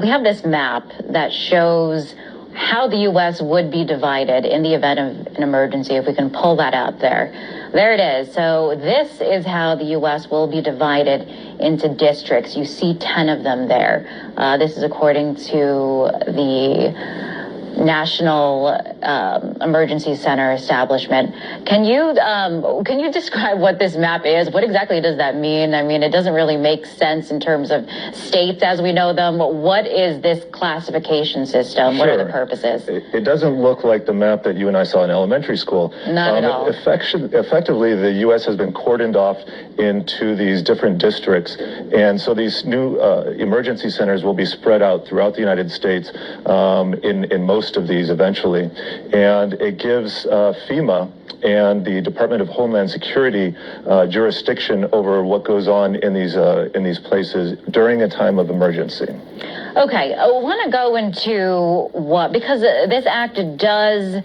we have this map that shows how the U.S. would be divided in the event of an emergency, if we can pull that out there. There it is. So this is how the U.S. will be divided into districts. You see 10 of them there. This is according to the National Emergency Center establishment. Can you describe what this map is? What exactly does that mean? I mean, it doesn't really make sense in terms of states as we know them. What is this classification system? What are the purposes? It doesn't look like the map that you and I saw in elementary school. Not at all. Effectively, the U.S. has been cordoned off into these different districts. And so these new emergency centers will be spread out throughout the United States in most of these eventually. And it gives FEMA and the Department of Homeland Security jurisdiction over what goes on in these places during a time of emergency. Okay, I want to go into because this act does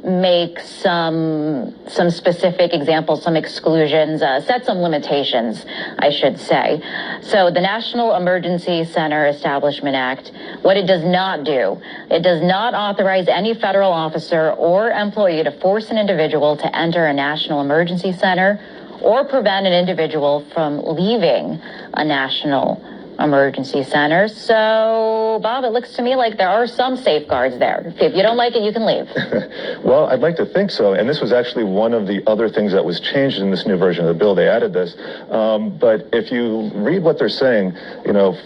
make some specific examples, some exclusions, set some limitations, I should say. So the National Emergency Center Establishment Act, what it does not do, it does not authorize any federal officer or employee to force an individual to enter a national emergency center or prevent an individual from leaving a national emergency center. So, Bob, it looks to me like there are some safeguards there. If you don't like it, you can leave. Well, I'd like to think so. And this was actually one of the other things that was changed in this new version of the bill. They added this. But if you read what they're saying,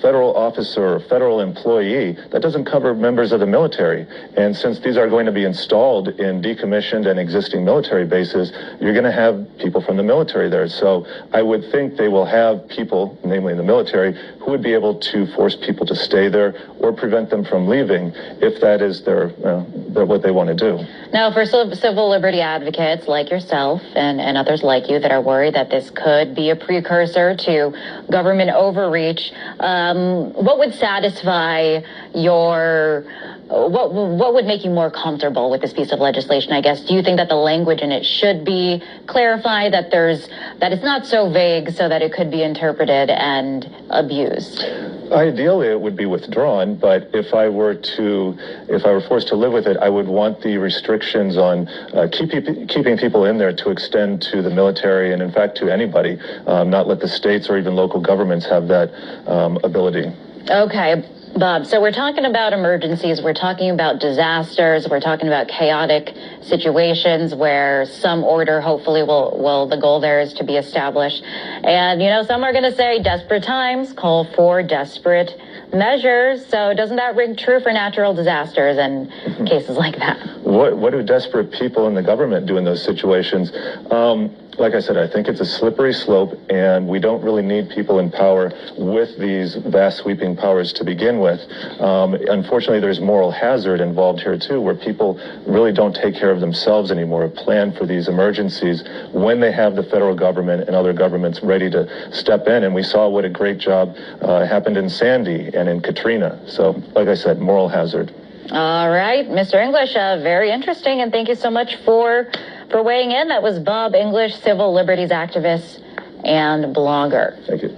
federal officer or federal employee, that doesn't cover members of the military. And since these are going to be installed in decommissioned and existing military bases, you're going to have people from the military there. So I would think they will have people, namely in the military, who would be able to force people to stay there or prevent them from leaving if that is their what they want to do. Now, for civil liberty advocates like yourself and others like you that are worried that this could be a precursor to government overreach, what would satisfy your what would make you more comfortable with this piece of legislation, I guess? Do you think that the language in it should be clarified, that it's not so vague so that it could be interpreted and abused? Ideally, it would be withdrawn, but if I were forced to live with it, I would want the restrictions on keeping people in there to extend to the military and, in fact, to anybody, not let the states or even local governments have that ability. Okay. Bob, so we're talking about emergencies, we're talking about disasters, we're talking about chaotic situations where some order hopefully the goal there is to be established. And, some are going to say desperate times call for desperate measures. So doesn't that ring true for natural disasters and cases like that? What do desperate people in the government do in those situations? Like I said, I think it's a slippery slope, and we don't really need people in power with these vast sweeping powers to begin with. Unfortunately, there's moral hazard involved here, too, where people really don't take care of themselves anymore, plan for these emergencies when they have the federal government and other governments ready to step in. And we saw what a great job happened in Sandy and in Katrina. So, like I said, moral hazard. All right, Mr. English, very interesting, and thank you so much for weighing in. That was Bob English, civil liberties activist and blogger. Thank you.